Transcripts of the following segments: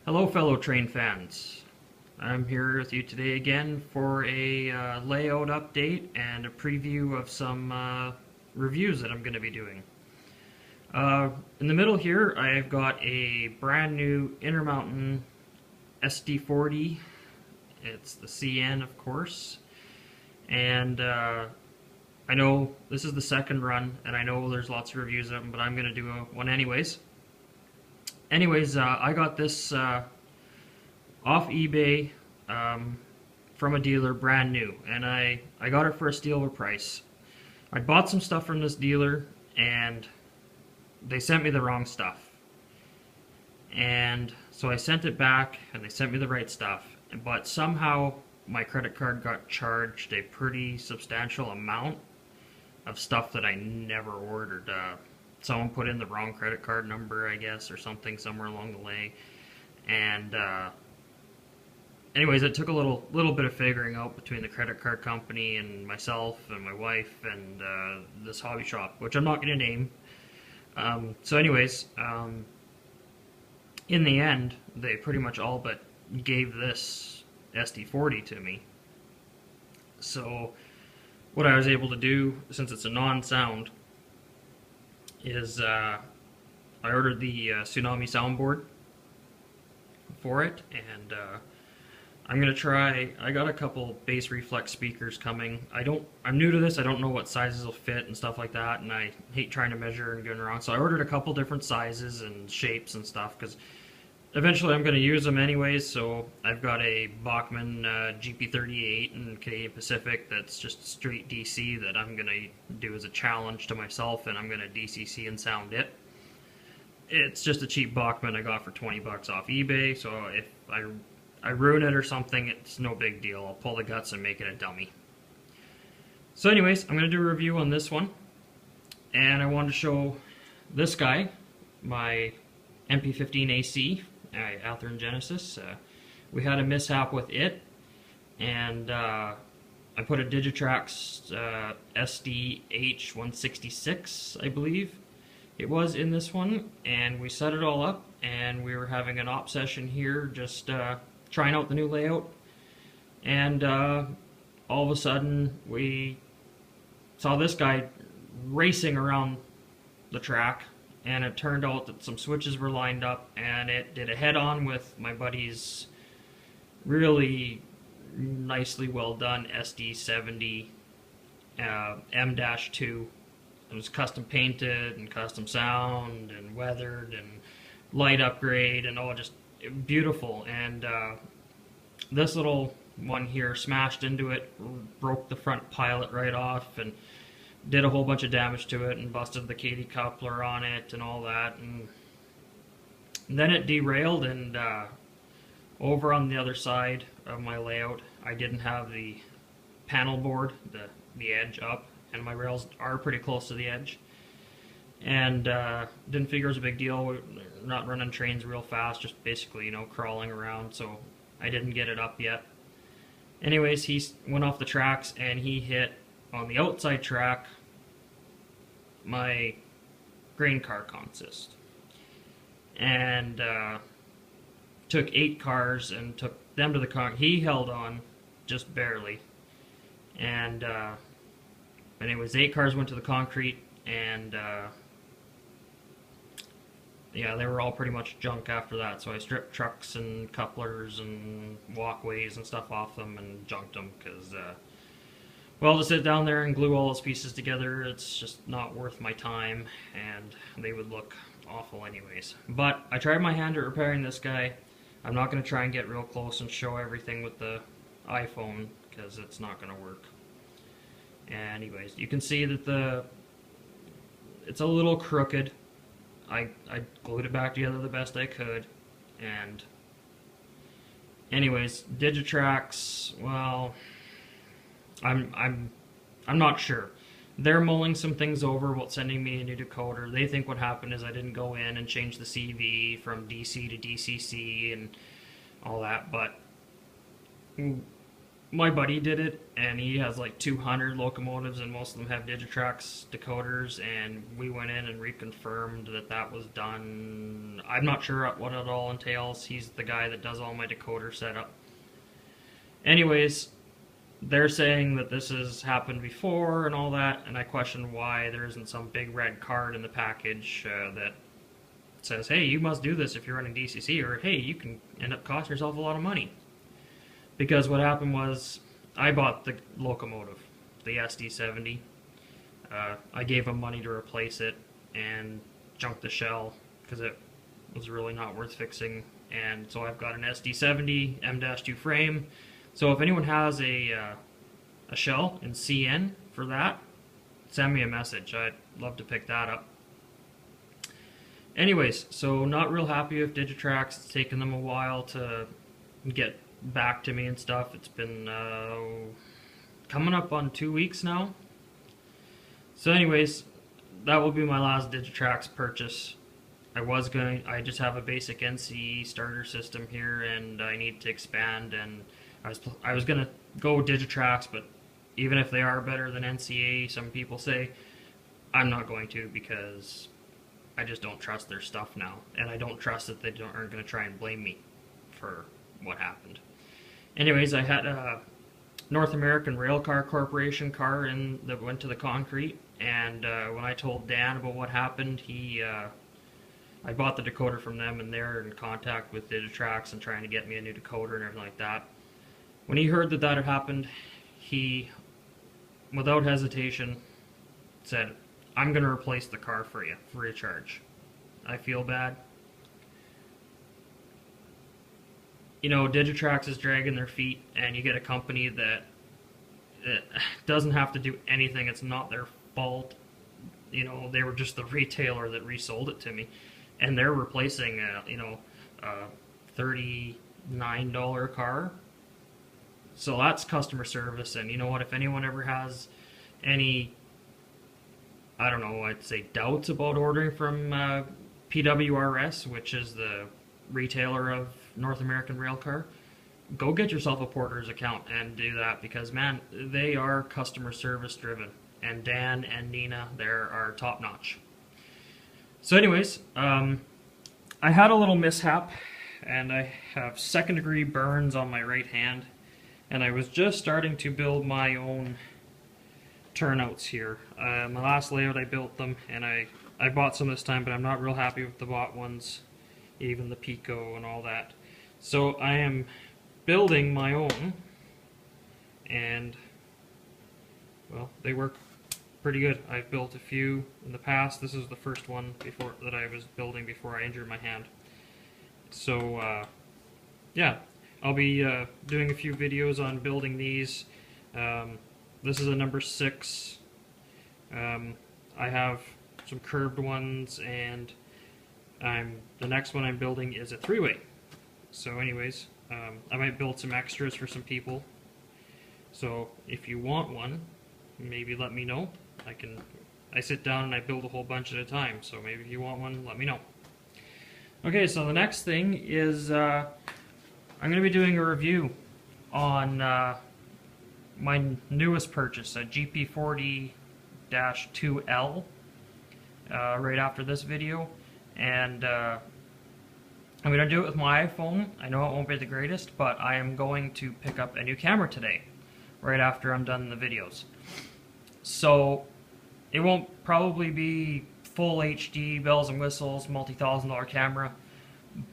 Hello fellow train fans. I'm here with you today again for a layout update and a preview of some reviews that I'm going to be doing. In the middle here I've got a brand new Intermountain SD40. It's the CN of course, and I know this is the second run and I know there's lots of reviews of them, but I'm going to do one anyways. I got this off eBay from a dealer brand new, and I got it for a steal of a price. I bought some stuff from this dealer and they sent me the wrong stuff, and so I sent it back and they sent me the right stuff, but somehow my credit card got charged a pretty substantial amount of stuff that I never ordered. Someone put in the wrong credit card number, I guess, or something somewhere along the way. And anyways, it took a little bit of figuring out between the credit card company and myself and my wife and this hobby shop, which I'm not going to name. In the end, they pretty much all but gave this SD40 to me. So what I was able to do, since it's a non-sound, is I ordered the Tsunami soundboard for it, and I'm gonna try. I got a couple bass reflex speakers coming. I'm new to this. I don't know what sizes will fit and stuff like that, and I hate trying to measure and going wrong. So I ordered a couple different sizes and shapes and stuff because eventually I'm gonna use them anyways. So I've got a Bachmann GP38 and Canadian Pacific that's just straight DC that I'm gonna do as a challenge to myself, and I'm gonna DCC and sound it. It's just a cheap Bachmann I got for 20 bucks off eBay, so if I ruin it or something, it's no big deal. I'll pull the guts and make it a dummy. So anyways, I'm gonna do a review on this one, and I wanted to show this guy, my MP15 AC. Athearn Genesis. We had a mishap with it, and I put a Digitrax SDH166, I believe it was, in this one, and we set it all up, and we were having an op session here, just trying out the new layout, and all of a sudden we saw this guy racing around the track, and it turned out that some switches were lined up, and it did a head-on with my buddy's really nicely well done SD70 M-2. It was custom painted and custom sound and weathered and light upgrade and all, just beautiful. And this little one here smashed into it, broke the front pilot right off, and did a whole bunch of damage to it and busted the Katy coupler on it and all that, and then it derailed, and over on the other side of my layout I didn't have the panel board, the edge up, and my rails are pretty close to the edge, and didn't figure it was a big deal. We're not running trains real fast, just basically, you know, crawling around, so I didn't get it up yet. Anyways, he went off the tracks and he hit on the outside track my grain car consist, and took 8 cars and took them to the car. He held on just barely, and anyways, 8 cars went to the concrete, and yeah, they were all pretty much junk after that. So I stripped trucks and couplers and walkways and stuff off them and junked them because well, to sit down there and glue all those pieces together, it's just not worth my time, and they would look awful anyways. But I tried my hand at repairing this guy. I'm not going to try and get real close and show everything with the iPhone because it's not going to work. Anyways, you can see that it's a little crooked. I glued it back together the best I could, and anyways, Digitrax, well, I'm not sure. They're mulling some things over about sending me a new decoder. They think what happened is I didn't go in and change the CV from DC to DCC and all that, but my buddy did it, and he has like 200 locomotives, and most of them have Digitrax decoders, and we went in and reconfirmed that that was done. I'm not sure what it all entails. He's the guy that does all my decoder setup. Anyways, they're saying that this has happened before and all that, and I question why there isn't some big red card in the package that says, hey, you must do this if you're running DCC, or hey, you can end up costing yourself a lot of money. Because what happened was, I bought the Locomotive, the SD70. I gave him money to replace it and junked the shell because it was really not worth fixing. And so I've got an SD70 M-2 frame. So if anyone has a shell in CN for that, send me a message. I'd love to pick that up. Anyways, so not real happy with Digitrax. It's taken them a while to get back to me and stuff. It's been coming up on 2 weeks now. So anyways, that will be my last Digitrax purchase. I just have a basic NCE starter system here, and I need to expand, and I was gonna go Digitrax, but even if they are better than NCA, some people say, I'm not going to, because I just don't trust their stuff now, and I don't trust that they aren't going to try and blame me for what happened. Anyways, I had a North American Railcar Corporation car that went to the concrete, and when I told Dan about what happened, I bought the decoder from them, and they're in contact with Digitrax and trying to get me a new decoder and everything like that. When he heard that that had happened, he, without hesitation, said, I'm going to replace the car for you, free of charge. I feel bad. You know, Digitrax is dragging their feet, and you get a company that doesn't have to do anything. It's not their fault. You know, they were just the retailer that resold it to me, and they're replacing a $39 car. So that's customer service. And you know what? If anyone ever has any, I don't know, I'd say doubts about ordering from PWRS, which is the retailer of North American Railcar, go get yourself a Porter's account and do that, because man, they are customer service driven, and Dan and Nina there are top notch. So anyways, I had a little mishap, and I have second-degree burns on my right hand, and I was just starting to build my own turnouts here. My last layout I built them, and I bought some this time, but I'm not real happy with the bought ones, even the Pico and all that. So I am building my own, and well, they work pretty good. I've built a few in the past. This is the first one that I was building before I injured my hand. So yeah, I'll be doing a few videos on building these. This is a number 6. I have some curved ones, and the next one I'm building is a 3-way. So anyways, I might build some extras for some people. So if you want one, maybe let me know. I sit down and I build a whole bunch at a time, so maybe if you want one, let me know. Okay, so the next thing is I'm going to be doing a review on my newest purchase, a GP40-2L, right after this video, and I'm going to do it with my iPhone. I know it won't be the greatest, but I am going to pick up a new camera today, right after I'm done the videos. So it won't probably be full HD, bells and whistles, multi-$1,000 camera,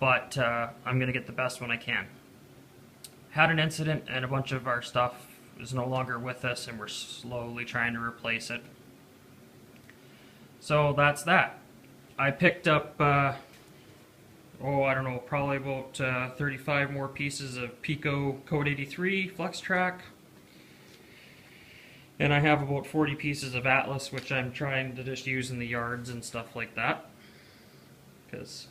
but I'm going to get the best one I can. Had an incident, and a bunch of our stuff is no longer with us, and we're slowly trying to replace it. So that's that. I picked up, I don't know, probably about 35 more pieces of Pico Code 83 Flex Track. And I have about 40 pieces of Atlas, which I'm trying to just use in the yards and stuff like that. Because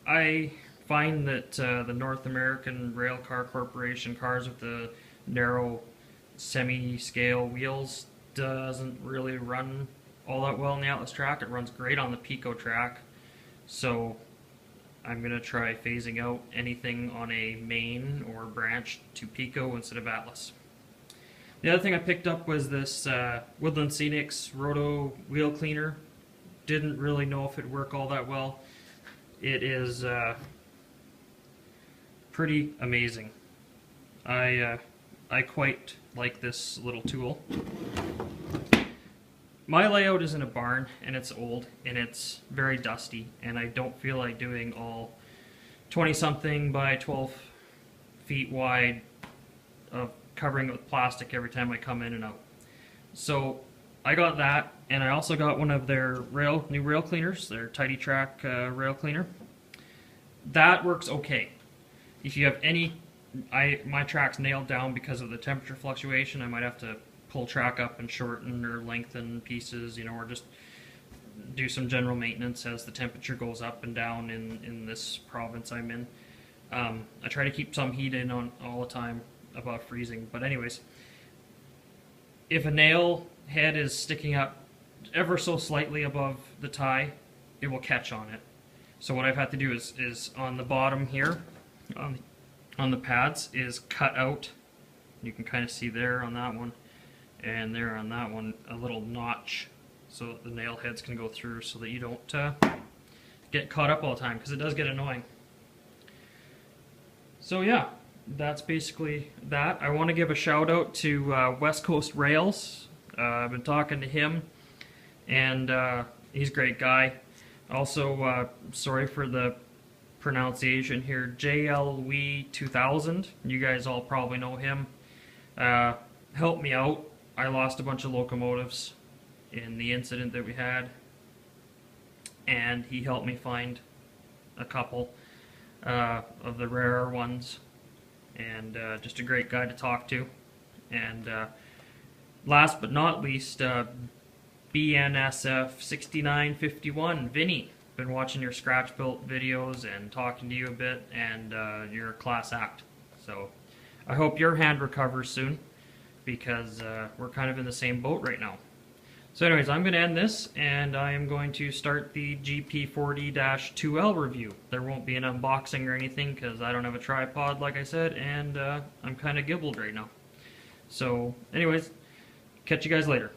I find that the North American Railcar Corporation cars with the narrow semi-scale wheels doesn't really run all that well in the Atlas track. It runs great on the Pico track. So I'm going to try phasing out anything on a main or branch to Pico instead of Atlas. The other thing I picked up was this Woodland Scenics Roto wheel cleaner. Didn't really know if it'd work all that well. It is pretty amazing. I quite like this little tool. My layout is in a barn, and it's old, and it's very dusty, and I don't feel like doing all 20-something by 12 feet wide of covering it with plastic every time I come in and out. So I got that, and I also got one of their new rail cleaners, their Tidy Track rail cleaner. That works okay. If you have any, my track's nailed down because of the temperature fluctuation. I might have to pull track up and shorten or lengthen pieces, you know, or just do some general maintenance as the temperature goes up and down in this province I'm in. I try to keep some heat in on all the time above freezing, but anyways, if a nail head is sticking up ever so slightly above the tie, it will catch on it. So what I've had to do is on the bottom here, on the pads, is cut out. You can kind of see there on that one, and there on that one, a little notch so that the nail heads can go through, so that you don't get caught up all the time, because it does get annoying. So yeah, that's basically that. I want to give a shout out to West Coast Rails. I've been talking to him, and he's a great guy. Also, sorry for the pronunciation here, JLW 2000. You guys all probably know him. Helped me out. I lost a bunch of locomotives in the incident that we had, and he helped me find a couple of the rarer ones, and just a great guy to talk to. And last but not least, BNSF 6951, Vinny. Been watching your scratch built videos and talking to you a bit, and you're a class act. So I hope your hand recovers soon, because we're kind of in the same boat right now. So anyways, I'm going to end this, and I am going to start the GP40-2L review. There won't be an unboxing or anything, because I don't have a tripod, like I said, and I'm kind of gibbled right now. So anyways, catch you guys later.